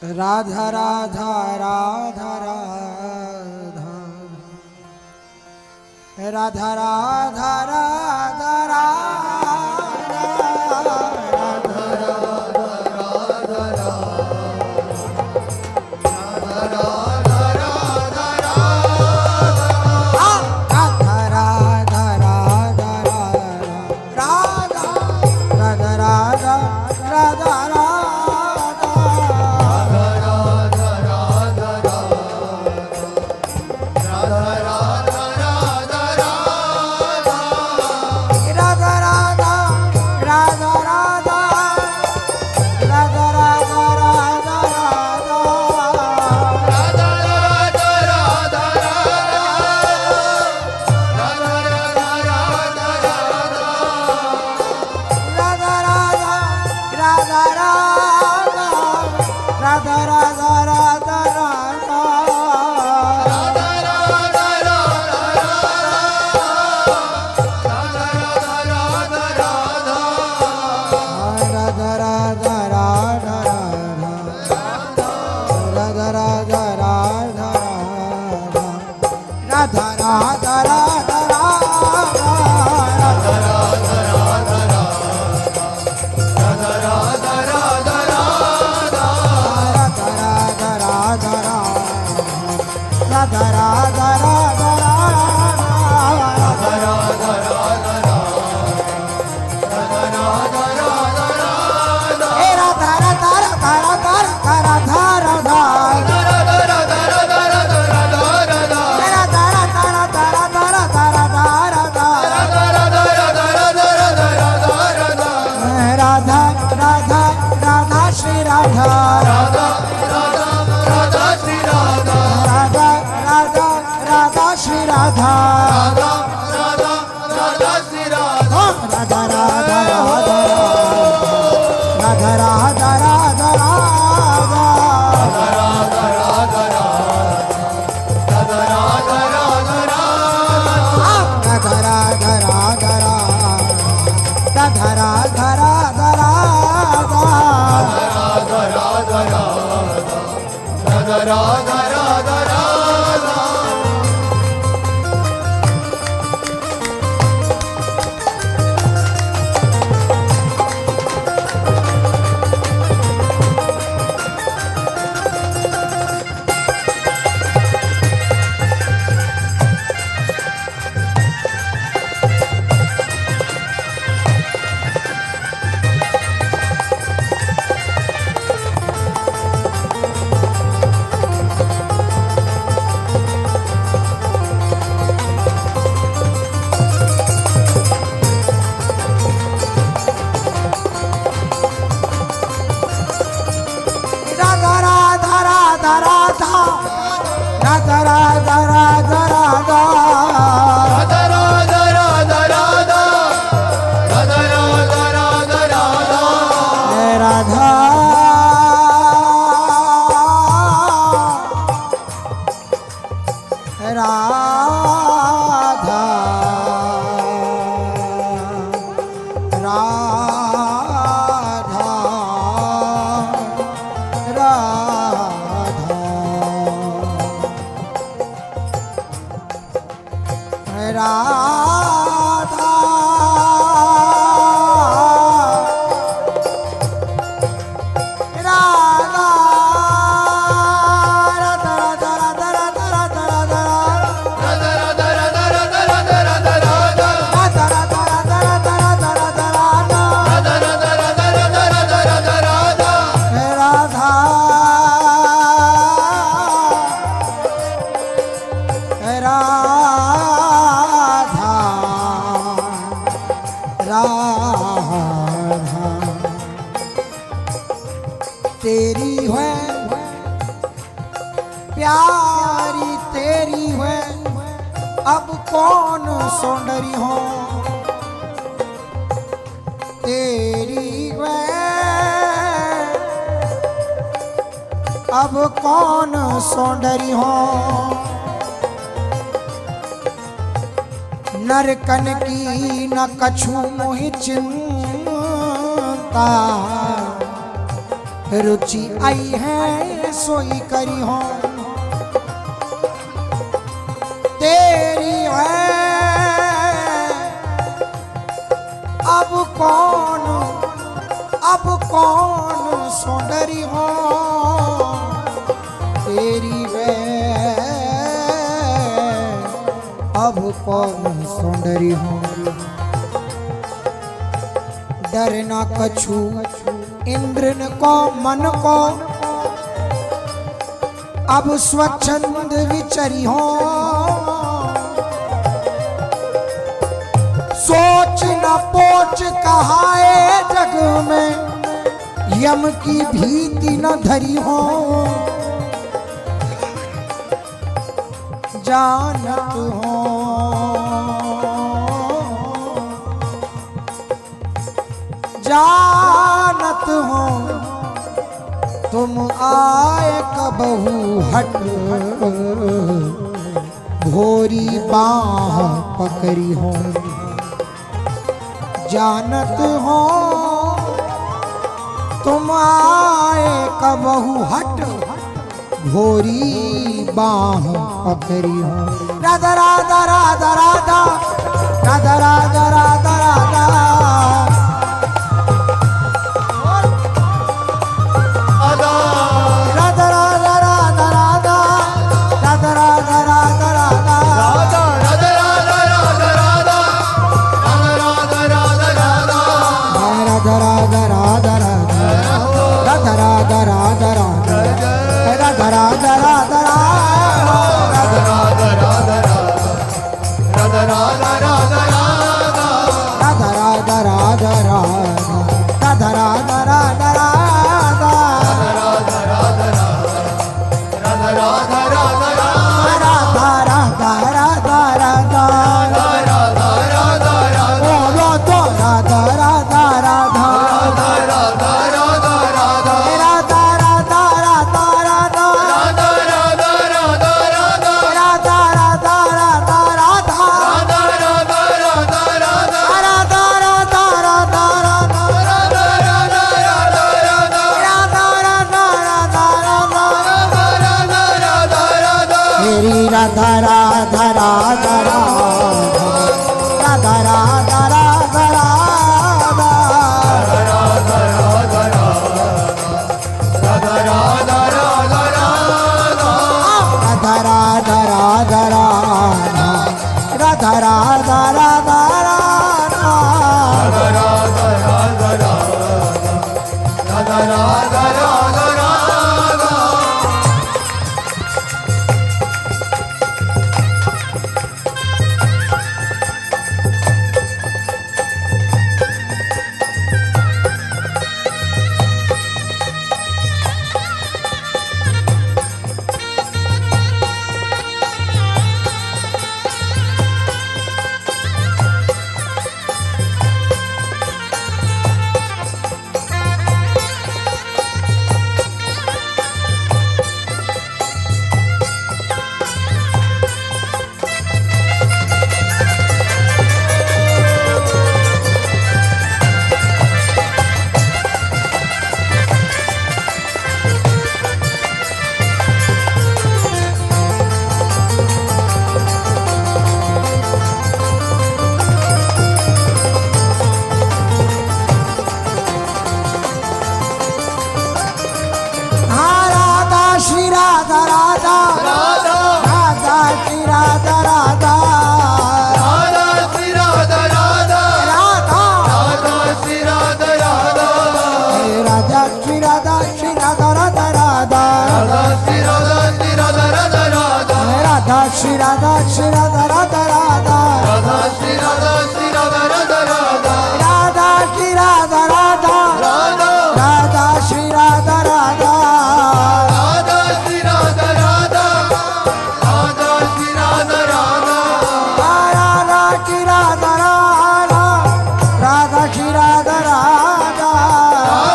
राधा राधा राधा राधा राधा राधा राधा तेरी है प्यारी तेरी है अब कौन सौंदर्य हो तेरी है अब कौन सौंदर्य हो नरकन की न कछु मोहि चिंता रुचि आई है सोई करी हो तेरी है अब कौन सुंदरी हो तेरी है अब कौन सुंदरी हो डरना कछु इंद्र को मन को अब स्वच्छंद विचरी हो सोच न पोच कहाए जग में यम की भीति न धरी हो जानत हो जानत हो तुम आए कबहू हट भोरी बाह पकड़ी हो जानत हो तुम आए कबहू हट भोरी बाह पकड़ी हो राधा राधा राधा राधा राधा राधा राधा राधा राधा राधा राधा राधा राधा राधा राधा राधा राधा श्री राधा श्री राधा राधा राधा राधा श्री राधा श्री राधा राधा राधा राधा श्री राधा राधा राधा राधा श्री राधा राधा राधा श्री राधा राधा राधा श्री राधा राधा राधा श्री राधा राधा राधा श्री राधा राधा राधा श्री राधा राधा राधा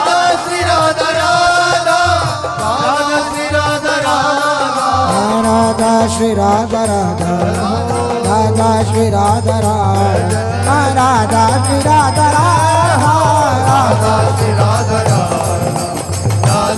श्री राधा राधा राधा श्री राधा राधा राधा श्री राधा राधा राधा श्री राधा राधा राधा श्री राधा राधा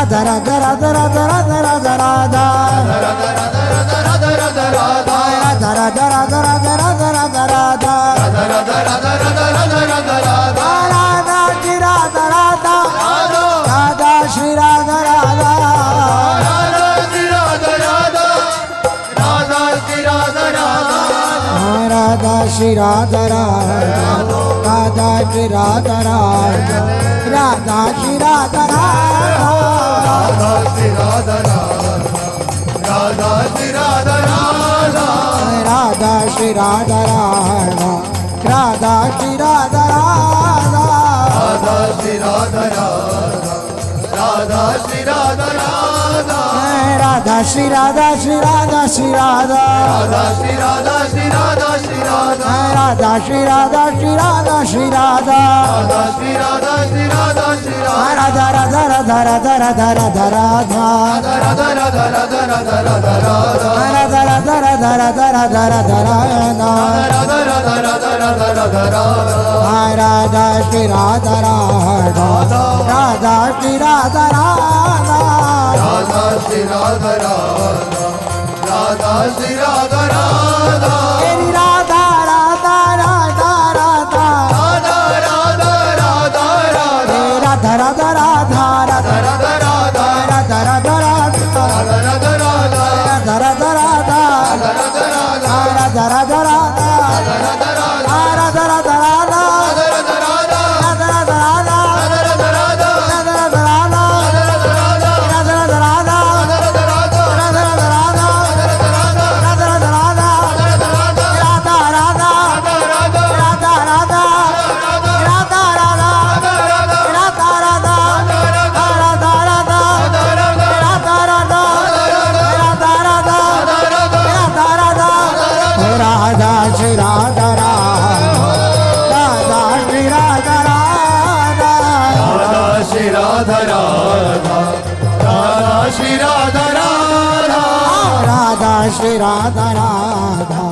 राधा राधा राधा राधा राधा राधा राधा राधा राधा राधा राधा राधा राधा राधा राधा श्री राधा राधा राधा श्री राधा राधा राधा श्री राधा राधा राधा श्री राधा राधा राधा श्री राधा राधा श्री राधा राधा राधा श्री राधा राधा राधा श्री राधा श्री राधा श्री राधा राधा श्री राधा श्री राधा श्री राधा राधा राधा राधा राधा राधा राधा राधा राधा राधा राधा राधा राधा राधा राधा श्री राधा राधा राधा श्री राधा राधा तेरी राधा राधा राधा राधा राधा राधा राधा राधा राधा राधा राधा राधा राधा श्री राधा राधा श्री राधा राधा श्री राधा राधा श्री राधा राधा राधा श्री राधा राधा